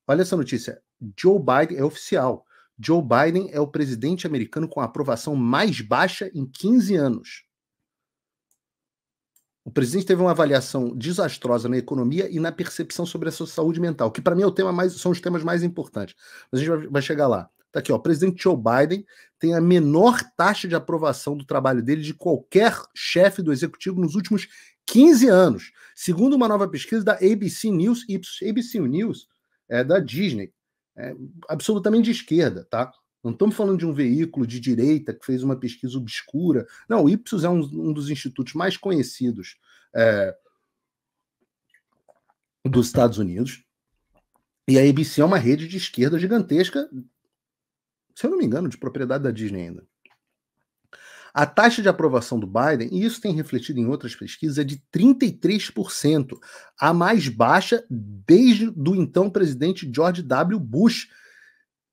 Olha essa notícia. Joe Biden é oficial. Joe Biden é o presidente americano com a aprovação mais baixa em 15 anos. O presidente teve uma avaliação desastrosa na economia e na percepção sobre a sua saúde mental, que para mim são os temas mais importantes. Mas a gente vai chegar lá. Tá aqui, ó. O presidente Joe Biden tem a menor taxa de aprovação do trabalho dele de qualquer chefe do executivo nos últimos 15 anos. Segundo uma nova pesquisa da ABC News, ABC News é da Disney, é absolutamente de esquerda, tá? Não estamos falando de um veículo de direita que fez uma pesquisa obscura. Não, o Ipsos é um dos institutos mais conhecidos dos Estados Unidos. E a ABC é uma rede de esquerda gigantesca, se eu não me engano, de propriedade da Disney ainda. A taxa de aprovação do Biden, e isso tem refletido em outras pesquisas, é de 33%, a mais baixa desde do então presidente George W. Bush,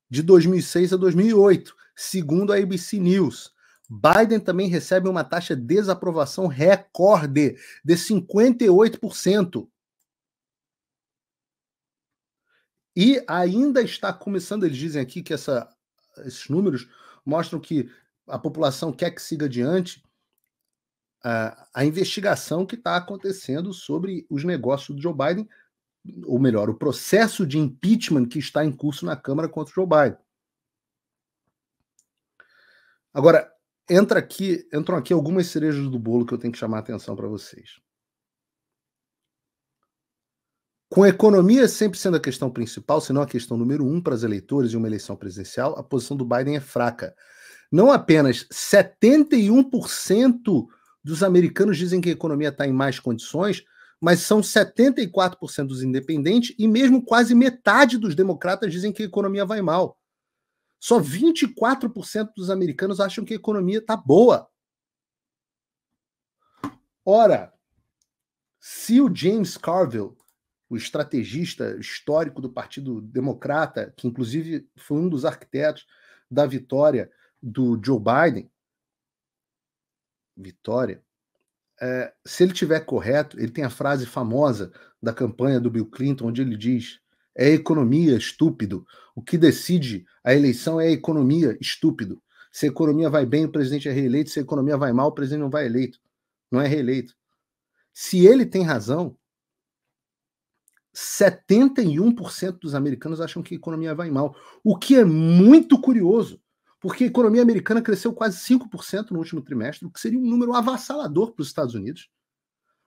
de 2006 a 2008, segundo a ABC News. Biden também recebe uma taxa de desaprovação recorde de 58%. E ainda está começando, eles dizem aqui que esses números mostram que a população quer que siga adiante a investigação que está acontecendo sobre os negócios do Joe Biden, ou melhor, o processo de impeachment que está em curso na Câmara contra o Joe Biden. Agora, entram aqui algumas cerejas do bolo que eu tenho que chamar a atenção para vocês. Com a economia sempre sendo a questão principal, se não a questão número 1 para os eleitores em uma eleição presidencial, a posição do Biden é fraca. Não apenas 71% dos americanos dizem que a economia está em mais condições, mas são 74% dos independentes e mesmo quase metade dos democratas dizem que a economia vai mal. Só 24% dos americanos acham que a economia está boa. Ora, se o James Carville, o estrategista histórico do Partido Democrata, que inclusive foi um dos arquitetos da vitória do Joe Biden, se ele estiver correto, ele tem a frase famosa da campanha do Bill Clinton, onde ele diz: é a economia, estúpido. O que decide a eleição é a economia, estúpido. Se a economia vai bem, o presidente é reeleito. Se a economia vai mal, o presidente não é reeleito. Se ele tem razão, 71% dos americanos acham que a economia vai mal. O que é muito curioso, porque a economia americana cresceu quase 5% no último trimestre, o que seria um número avassalador para os Estados Unidos.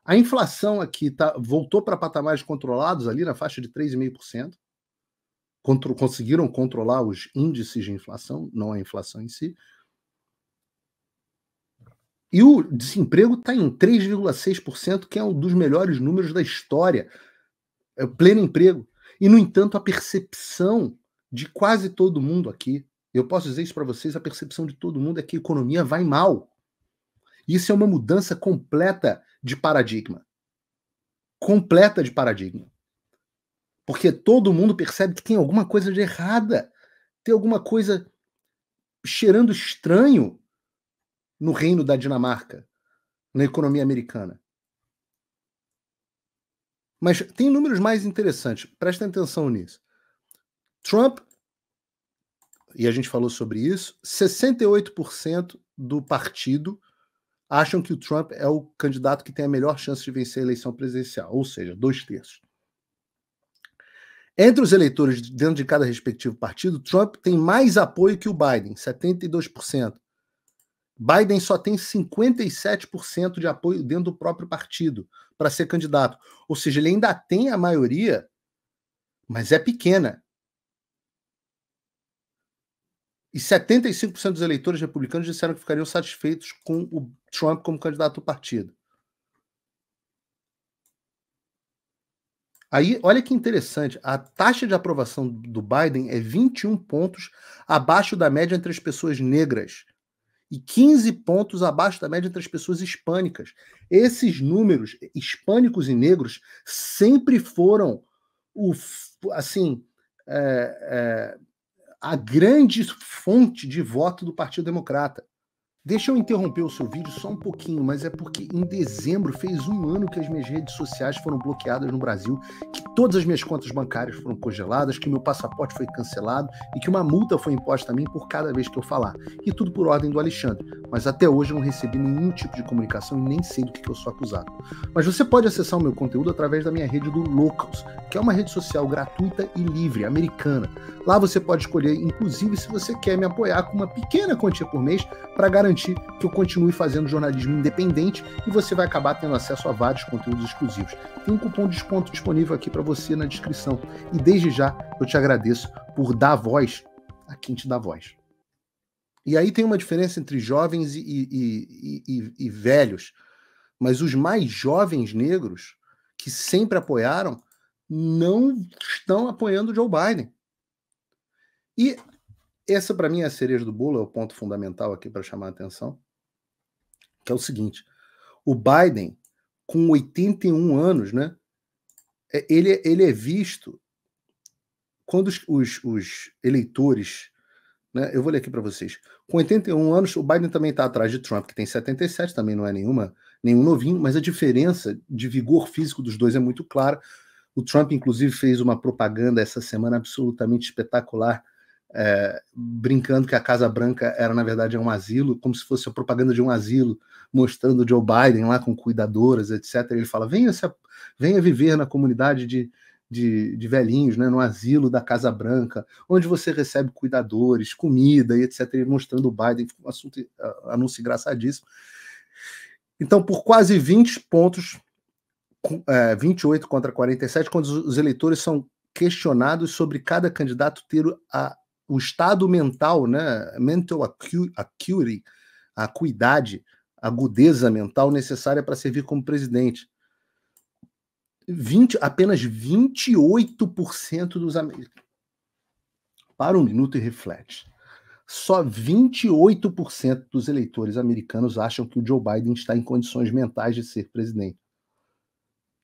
A inflação aqui voltou para patamares controlados ali na faixa de 3,5%. Conseguiram controlar os índices de inflação, não a inflação em si. E o desemprego está em 3,6%, que é um dos melhores números da história. É o pleno emprego. E, no entanto, a percepção de quase todo mundo aqui, eu posso dizer isso para vocês, a percepção de todo mundo é que a economia vai mal. Isso é uma mudança completa de paradigma. Completa de paradigma. Porque todo mundo percebe que tem alguma coisa de errada. Tem alguma coisa cheirando estranho no reino da Dinamarca, na economia americana. Mas tem números mais interessantes. Prestem atenção nisso. Trump, e a gente falou sobre isso, 68% do partido acham que o Trump é o candidato que tem a melhor chance de vencer a eleição presidencial, ou seja, 2/3. Entre os eleitores dentro de cada respectivo partido, Trump tem mais apoio que o Biden, 72%. Biden só tem 57% de apoio dentro do próprio partido para ser candidato. Ou seja, ele ainda tem a maioria, mas é pequena. E 75% dos eleitores republicanos disseram que ficariam satisfeitos com o Trump como candidato do partido. Aí, olha que interessante, a taxa de aprovação do Biden é 21 pontos abaixo da média entre as pessoas negras e 15 pontos abaixo da média entre as pessoas hispânicas. Esses números, hispânicos e negros, sempre foram a grande fonte de voto do Partido Democrata. Deixa eu interromper o seu vídeo só um pouquinho, mas é porque em dezembro fez um ano que as minhas redes sociais foram bloqueadas no Brasil, que todas as minhas contas bancárias foram congeladas, que meu passaporte foi cancelado e que uma multa foi imposta a mim por cada vez que eu falar. E tudo por ordem do Alexandre. Mas até hoje eu não recebi nenhum tipo de comunicação e nem sei do que eu sou acusado. Mas você pode acessar o meu conteúdo através da minha rede do Locals, que é uma rede social gratuita e livre, americana. Lá você pode escolher, inclusive, se você quer me apoiar com uma pequena quantia por mês para garantir que eu continue fazendo jornalismo independente e você vai acabar tendo acesso a vários conteúdos exclusivos. Tem um cupom de desconto disponível aqui para você na descrição. E desde já eu te agradeço por dar voz a quem te dá voz. E aí tem uma diferença entre jovens e velhos, mas os mais jovens negros que sempre apoiaram não estão apoiando o Joe Biden. E essa, para mim, é a cereja do bolo, é o ponto fundamental aqui para chamar a atenção, que é o seguinte: o Biden, com 81 anos, né, ele é visto, quando os eleitores, né, eu vou ler aqui para vocês, com 81 anos, o Biden também está atrás de Trump, que tem 77, também não é nenhum novinho, mas a diferença de vigor físico dos dois é muito clara. O Trump, inclusive, fez uma propaganda essa semana absolutamente espetacular, brincando que a Casa Branca era, na verdade, um asilo, como se fosse a propaganda de um asilo, mostrando o Joe Biden lá com cuidadoras, etc. Ele fala, venha viver na comunidade de velhinhos, né, no asilo da Casa Branca, onde você recebe cuidadores, comida, e etc. Ele mostrando o Biden, um anúncio engraçadíssimo. Então, por quase 20 pontos, 28 contra 47, quando os eleitores são questionados sobre cada candidato ter o estado mental, né, mental acuity, a acuidade, a agudeza mental necessária para servir como presidente. Apenas 28% dos americanos. Para um minuto e reflete. Só 28% dos eleitores americanos acham que o Joe Biden está em condições mentais de ser presidente.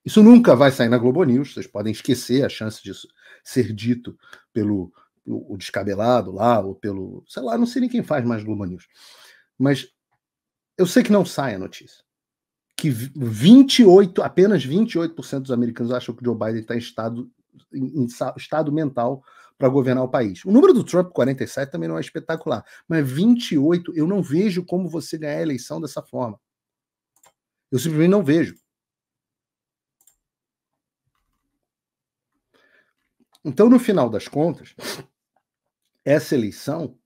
Isso nunca vai sair na Globo News, vocês podem esquecer a chance disso ser dito pelo o descabelado lá, ou pelo, sei lá, não sei nem quem faz mais Globo News. Mas eu sei que não sai a notícia. Que apenas 28% dos americanos acham que o Joe Biden está em estado mental para governar o país. O número do Trump, 47, também não é espetacular, mas 28, eu não vejo como você ganhar a eleição dessa forma. Eu simplesmente não vejo. Então, no final das contas, essa eleição,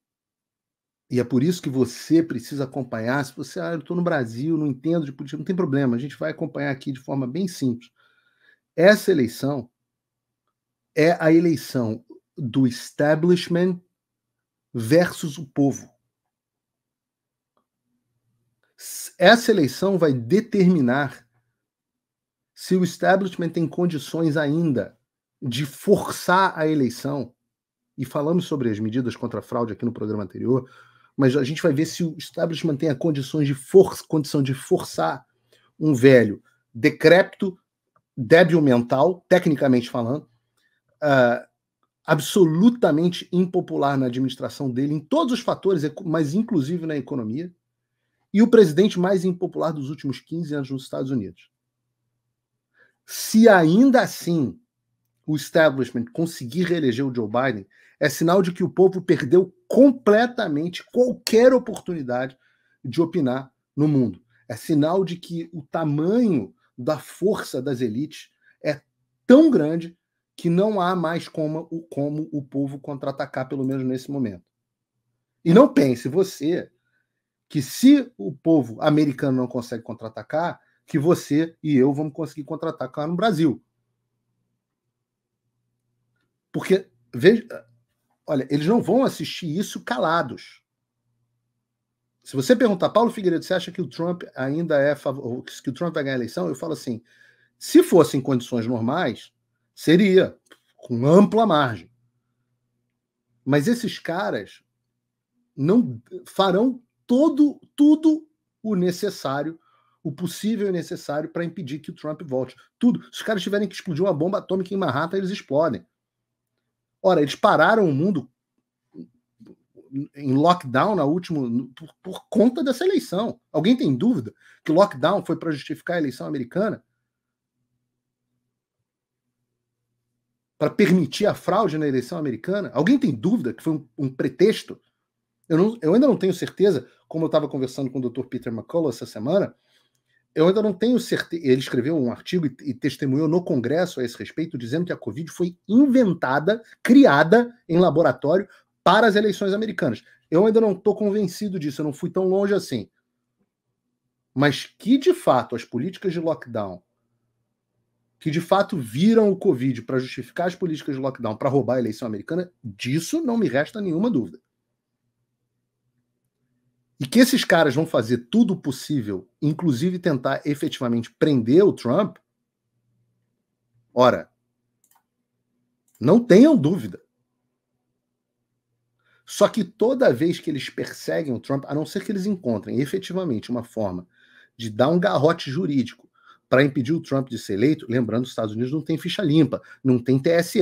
e é por isso que você precisa acompanhar, se você, eu estou no Brasil, não entendo de política, não tem problema, a gente vai acompanhar aqui de forma bem simples. Essa eleição é a eleição do establishment versus o povo. Essa eleição vai determinar se o establishment tem condições ainda de forçar a eleição. E falamos sobre as medidas contra a fraude aqui no programa anterior, mas a gente vai ver se o establishment tem a condição de forçar um velho decrépito, débil mental, tecnicamente falando, absolutamente impopular na administração dele, em todos os fatores, mas inclusive na economia, e o presidente mais impopular dos últimos 15 anos nos Estados Unidos. Se ainda assim o establishment conseguir reeleger o Joe Biden, é sinal de que o povo perdeu completamente qualquer oportunidade de opinar no mundo. É sinal de que o tamanho da força das elites é tão grande que não há mais como o povo contra-atacar, pelo menos nesse momento. E não pense você que se o povo americano não consegue contra-atacar, que você e eu vamos conseguir contra-atacar no Brasil. Porque, veja, olha, eles não vão assistir isso calados. Se você perguntar, Paulo Figueiredo, você acha que o Trump ainda que o Trump vai ganhar a eleição? Eu falo assim, se fosse em condições normais, seria, com ampla margem. Mas esses caras não farão tudo o necessário, o possível e necessário para impedir que o Trump volte. Tudo. Se os caras tiverem que explodir uma bomba atômica em Manhattan, eles explodem. Ora, eles pararam o mundo em lockdown por conta dessa eleição. Alguém tem dúvida que lockdown foi para justificar a eleição americana? para permitir a fraude na eleição americana? Alguém tem dúvida que foi um pretexto? Eu ainda não tenho certeza, como eu estava conversando com o Dr. Peter McCullough essa semana, eu ainda não tenho certeza. Ele escreveu um artigo e testemunhou no Congresso a esse respeito, dizendo que a Covid foi inventada, criada em laboratório para as eleições americanas. Eu ainda não estou convencido disso, eu não fui tão longe assim. Mas que, de fato, as políticas de lockdown, que de fato viram o Covid para justificar as políticas de lockdown para roubar a eleição americana, disso não me resta nenhuma dúvida. E que esses caras vão fazer tudo o possível, inclusive tentar efetivamente prender o Trump, ora, não tenham dúvida. Só que toda vez que eles perseguem o Trump, a não ser que eles encontrem efetivamente uma forma de dar um garrote jurídico para impedir o Trump de ser eleito, lembrando que os Estados Unidos não tem ficha limpa, não tem TSE.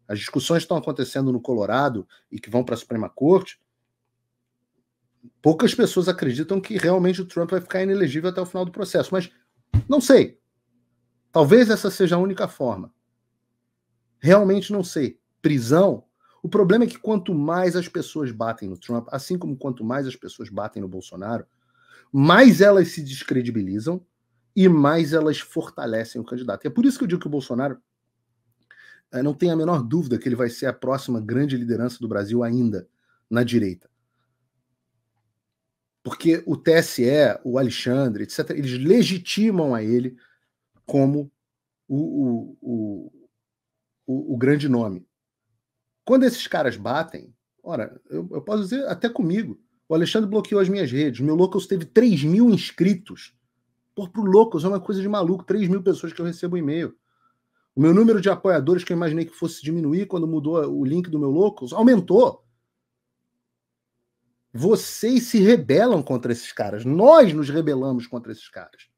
As discussões estão acontecendo no Colorado e que vão para a Suprema Corte. Poucas pessoas acreditam que realmente o Trump vai ficar inelegível até o final do processo, mas não sei. Talvez essa seja a única forma. Realmente não sei. Prisão. O problema é que quanto mais as pessoas batem no Trump, assim como quanto mais as pessoas batem no Bolsonaro, mais elas se descredibilizam e mais elas fortalecem o candidato. E é por isso que eu digo que o Bolsonaro não tem a menor dúvida que ele vai ser a próxima grande liderança do Brasil ainda na direita. Porque o TSE, o Alexandre, etc., eles legitimam a ele como o grande nome. Quando esses caras batem, ora, eu posso dizer até comigo, o Alexandre bloqueou as minhas redes, o meu Locals teve 3 mil inscritos. Pro Locals é uma coisa de maluco, 3 mil pessoas que eu recebo e-mail. O meu número de apoiadores, que eu imaginei que fosse diminuir quando mudou o link do meu Locals, aumentou. Vocês se rebelam contra esses caras. Nós nos rebelamos contra esses caras.